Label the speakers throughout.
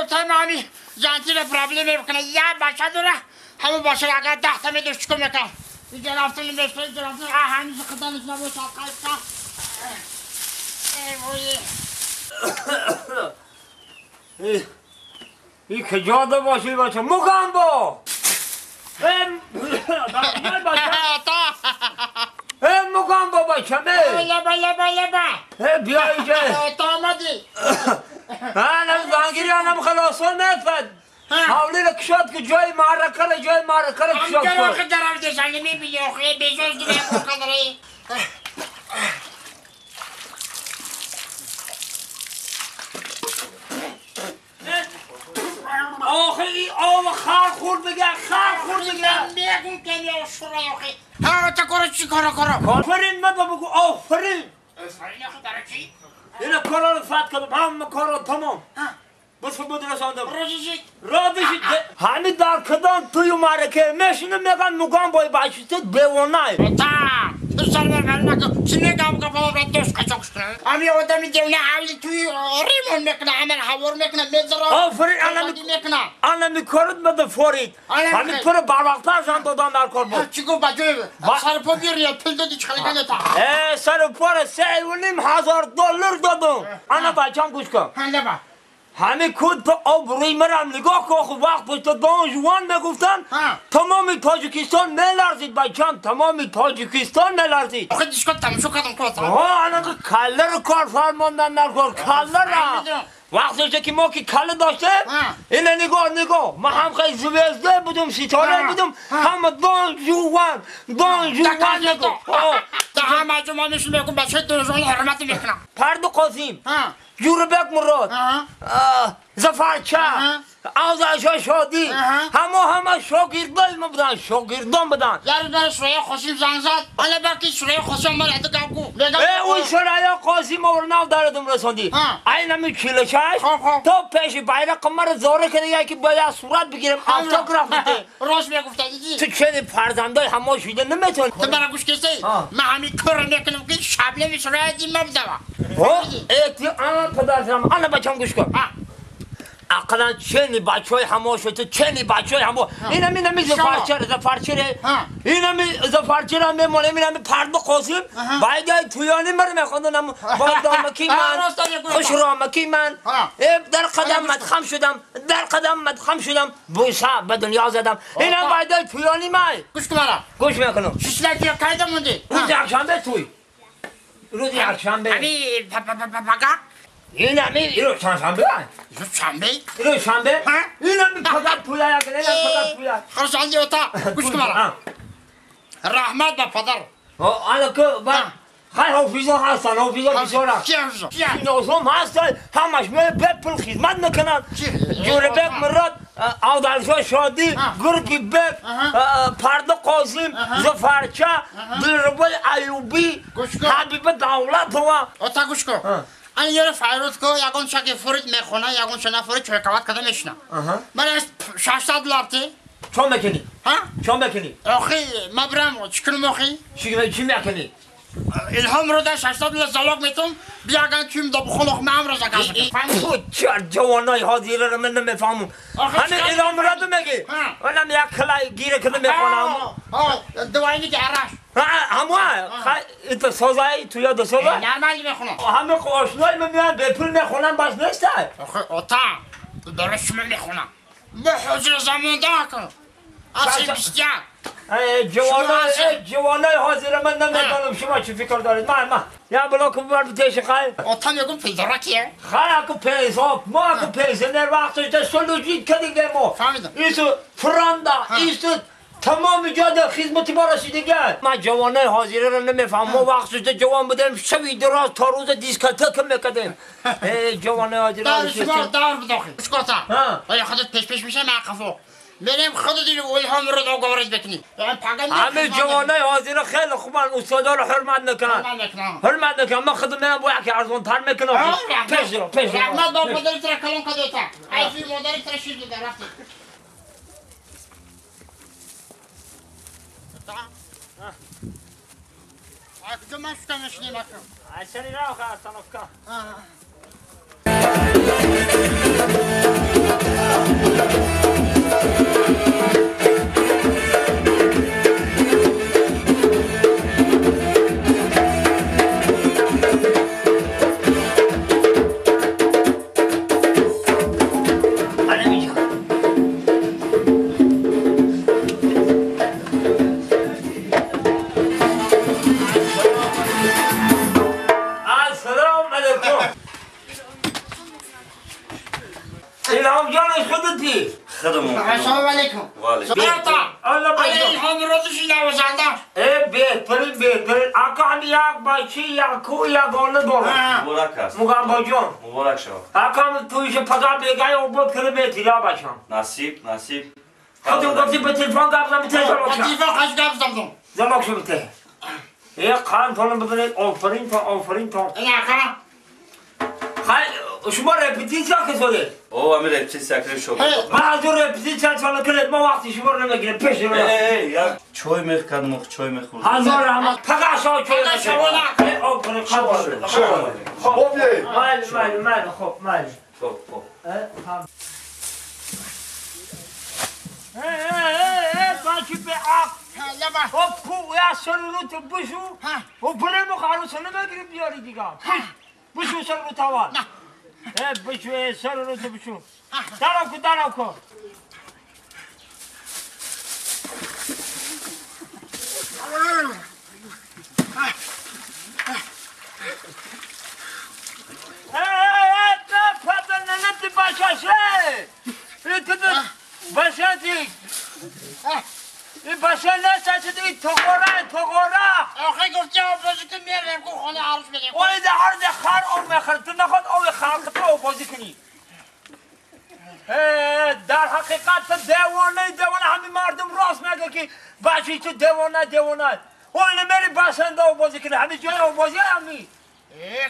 Speaker 1: تمامی جانتی پرابلم میکنه یا باشه دوره همون باشه اگر 10 تا میدوش چیکار میکنم اینجا رفتن میشن رفتن هنوز خدانش نباشه قایقا
Speaker 2: این کجا باشی بچه مگامبو مگامبو بچه بیا اینجا
Speaker 1: تا آمدی
Speaker 2: انا زنگیری انم خلاصون نفد حولی لکشاد که جای معرکه کشاد
Speaker 1: کن آخه درم دشنگی میبینی آخه بیجوز دیگه بکنی
Speaker 2: آخه این آب خار خورد بگه
Speaker 1: میگم که یا شورای آخه ها تا کارو چی کارو
Speaker 2: آفرین من بگو آفرین
Speaker 1: آخه برای چی؟
Speaker 2: اینه کارا رو فت کردم همه کارا تمام بس بود رساندم را بشید همین در کدام توی معرکه میشینه میگن مگام بای باشید بیوانای
Speaker 1: تا تو سرور نکن چی نگم که بابا دوست قچاقش کنه امی آدمی دیونه حولی توی ریمون میکنه عمل حوار میکنه میذاره
Speaker 2: آفرین انا میکارد بده فورید همین پر بروقتر جان دادن در کار بود
Speaker 1: چی گفت بجوی سر پا بیاری پل دادی چخلی کنه تا
Speaker 2: سر پر $3,500 دادم انا بچم گوش کن
Speaker 1: هنده با
Speaker 2: همه کود به آبروی مرم نگاه کن خب وقت پشت دان جوان میگفتن تمامی تاجیکستان میلرزید بچم تمامی تاجیکستان میلرزید
Speaker 1: آخه دیشکا تمشو کردم کتا
Speaker 2: انا کله رو کار فرماندن در کار کله را وقتی که ما که کله داشته اینه نگاه ما هم خیلی زوزده بودم ستاره بودم همه دان جوان نگاه
Speaker 1: تا همه جمعه میشون بکن بچه دوزان حرمت میکنم
Speaker 2: پرد قاسم جوربک مراد زفرچه آزایش شادی همه شاگردان بودن
Speaker 1: یارو داره شرایع خوشیم زنگ زد حالا برکی شرایع خوشیم من ادگاه کو
Speaker 2: اون شرایع قاسم ورناو داردم رساندی این همی چیلشش تا پیش بیرق مرا زاره کنه یکی باید صورت بگیرم آتوگراف بده
Speaker 1: راست میگفته دیدی
Speaker 2: تو چه فرزندای همه شیده نمیتون
Speaker 1: تو برای گوش کسی من همین کار میکنم که شبله می شرایع دیم مبدوا
Speaker 2: پدرم انا بچم گوش کن اقلا چنی بچهای همه شده چنی بچهای همه اینمی زفرچره اینمی زفرچره میمونه اینمی پرد قاسم باید تویانی مر میخوندم باید آمکی من خوش رامکی من در قدم مدخم شدم بوسا به دنیا زدم اینم باید تویانی من
Speaker 1: گوش کن مرا
Speaker 2: گوش میکنم
Speaker 1: شیشلکی قیدم مونده
Speaker 2: روز یکشنبه توی روز یکشنبه
Speaker 1: پاگا
Speaker 2: این همی رو شنبه اینو شنبه این همی فقط پویا یکنه فقط پویا
Speaker 1: خرساندی اوتا گوش کن مرا رحمت با پدر
Speaker 2: حالا که خیلی حافظا هستن بیشارا نوزم هستن همش میره بپل خدمت میکنن جوربک مراد آدالشا شادی گرگی بک پرد قاسم زفرچه دلربای ایوبی حبیب دولت هوا
Speaker 1: اوتا گوش کن این یه فایروز که یکون شکی فرید میخونه یکون شنا فرید چرکوات کده میشنه من از $600 تی
Speaker 2: چون بکنی؟ چون بکنی؟
Speaker 1: آخی مبرم چکنم آخی؟
Speaker 2: چی میکنی؟
Speaker 1: الهام رو در $600 زلاق میتون بیاگن تویم دو بخونق معم رو زکر
Speaker 2: تو چر جوانای حاضیره رو من نمیفهمم همین الهام رو دو میگی اونم یک کلای گیره کده میخونم
Speaker 1: دوائنی که عرش
Speaker 2: همه تو سازایی تو یاد سازایی؟
Speaker 1: نرمالی میخونم
Speaker 2: همه آشنای من میان به پول میخونم بس نیسته
Speaker 1: آخه اوتا درست من میخونم به حضور زمان دا کن اصل بیستیان
Speaker 2: جوانای حاضر من نمیدانم شما چی فکر دارید من یا بلا که ببر بتیش خیلی
Speaker 1: اوتا میگم پیدارا کیه؟
Speaker 2: خیلی اکو پیزا ما اکو پیزا نر وقتش ده سلوجید کدیگه ما
Speaker 1: فهمیدم
Speaker 2: ایسو فراندا ایسو تمام جاده خدمتی ما رسیدگه من جوانای حاضره رو نمیفهم ما وقتش ده جوان بودیم شوی دراز تا روز دیسکاتک میکدیم جوانای حاضره
Speaker 1: دار شما دار بداخل اسکاتا ولی خودت پیش میشه من قفو میریم خودت این الهام رو دو گوارش بکنی
Speaker 2: همه جوانای حاضره خیلی خوبن استادا رو حرمت نکنن من خودم میرم باید که ارزون تر میکنم پیش رو
Speaker 1: رحمت با مادری تر کلون کدیتا ایفی مادری تر شیر دیده رفتی کجا من شکمش نمکم
Speaker 2: اشتری رو خواستم افکا
Speaker 1: السلام علیکم. الله این هم روزش نوازنده.
Speaker 2: بهترین آقا هم یک بچه یک کو یک گونه داره.
Speaker 3: مبارک است.
Speaker 2: مگم جان.
Speaker 3: مبارک شما.
Speaker 2: آقا هم تویش پدر بگای او بود کلمه یا باشم.
Speaker 3: نصیب.
Speaker 2: خودم گفتی به تلفن گفتم به تلفن
Speaker 1: با تلفن خواهش گفتم.
Speaker 2: زمان شده. یک خان فلان ببینید آفرین تا.
Speaker 1: این آقا.
Speaker 2: شما رپتیسیا که شده؟
Speaker 3: او همین رپتیسیا که شما.
Speaker 2: من از اون رپتیسیا چاله کنید ما وقتی شما رو نمیگیرم پیش رو.
Speaker 3: یک چای میخوردم چای میخورد.
Speaker 2: هزار رحمت. پگاه شما چای
Speaker 1: میخورد.
Speaker 2: آفرین خب. خب مال خب مال.
Speaker 3: خب.
Speaker 2: بچه به آق. خب کو یا سرورو تو بشو. و برای مخارو سنه بگیری بیاری دیگه. بشو سرورو توان. بشو سرورو تو بشو. دارم کو. این باشه نسته دیگه تقوره
Speaker 1: آخه گفتی بازی که میرم که خانه عروس بدیم
Speaker 2: اوی ده هر ده خر او میخرد تو نخواد اوی خلق تو بازی کنی در حقیقت تو دیوانه همین مردم راست میگه که بچه تو دیوانه اوی نمیری بسنده او بازی کنی همین جای او بازی همی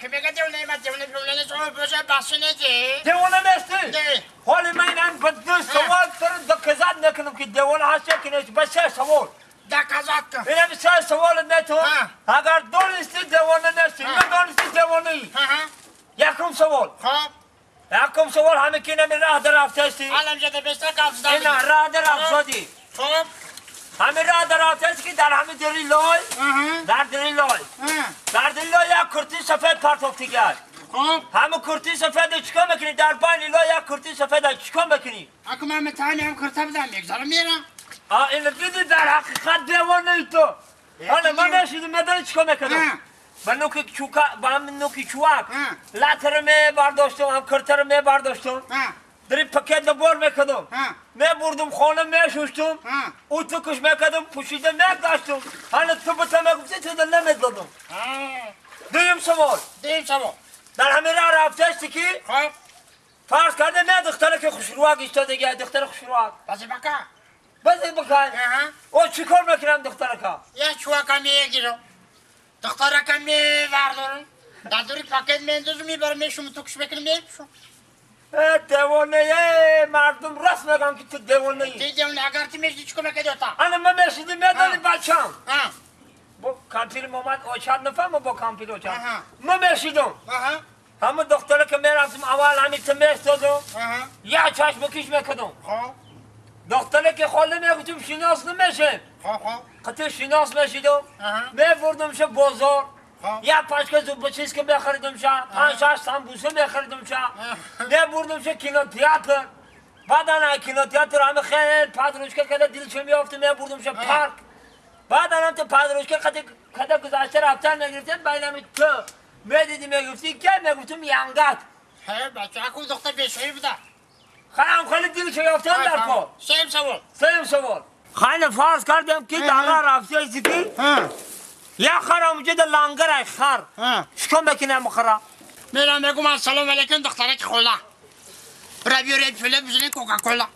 Speaker 1: که میگه دیوانه شما باشه بسه نیستی
Speaker 2: دیوانه نیستی؟ حالی من این به دو سوال تو دکزاد نکنم که دیوانه هستی که نیستی به سه سوال
Speaker 1: دکزاد کن
Speaker 2: اینه به سه سوال نتو اگر دونستی دیوانه نیستی ندونستی دیوانه ای یکم سوال یکم سوال همه که نمی راه در رفته استی
Speaker 1: علم جده بسته کفز داری
Speaker 2: اینه راه در رفته دی
Speaker 1: خب
Speaker 2: همه راه در رفته استی که در همه دری لای در دری لای یک کرتی سفید پرتوفتی گرد همه کرتی سفید چکا میکنی در بین لای یک کرتی سفید چکا میکنی
Speaker 1: اکو من متعنی هم کرتا بدم یک ذره میرم
Speaker 2: اینه دیدی در حقیقت دیوانه ای تو حالا من نشیدم میدانی چکا میکنم با نوکی چواک لاتر می برداشتم هم کرتر می برداشتم دری پکت بار میکردم می بردم خانه می شوشتم او تو کش میکردم پوشیده می داشتم حالا تو بتا میگفتی تو دل نمیدادم دویم سوال در همین راه رفته استی که فرض کرده می دختره که خوشرواق ایستاده گه دختر خوشرواق
Speaker 1: بازی بکن
Speaker 2: او چی کار میکنم دختره که
Speaker 1: یه چواکا میگیرم دخترکم میبردارم در دوری پاکت میندازم میبرم میشم تو کش بکنم میپشم
Speaker 2: دیوانه مردم راست میگم که تو دیوانه ای
Speaker 1: دیوانه اگر تو میشتی چکو میکنی دوتا
Speaker 2: انا من میشیدی میدانی بچم با کامپیل محمد اوچاد نفهم با کامپیل اوچاد من میشیدم همه دختره که میرفتم اول همین تو میستادم یا چشم بکش میکدم دختره که خاله میگفتم شناس نمیشه خطه شناس میشیدم میبردم شه بازار یا پاشکه زوب چیز که میخریدم شه 5-6 سمبوسه میخریدم شه میبردم شه کینو تئاتر بعد انا کینو تئاتر همه خیلی پادروشکه کده دلش میافته میبردم شه پارک بعد انا تو پادروشکه کده گذاشته رفتن میگرفتن بینم تو میدیدی میگفتی که میگفتم یانگات
Speaker 1: بچه اکو دختر بیشوی بوده
Speaker 2: خیلی دلش میافته در کار سیم سوال خیلی فرض کردم که داغا رفته ایسی که یا خرا مجد لانگر خر شکم بکنه مخرا
Speaker 1: میرم میگم السلام علیکم دختره که خولا برای فیله بزنی کوکاکولا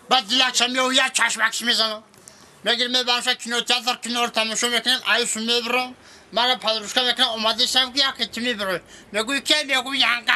Speaker 1: بعد یک یا چشمکش میزنم میگیر میبرم شد کنو تیاتر کنو رو تماشا میکنیم آیسو میبرم من پادروشکا میکنم اومده سم که یکی تو میبرم میگوی که میگوی یانگا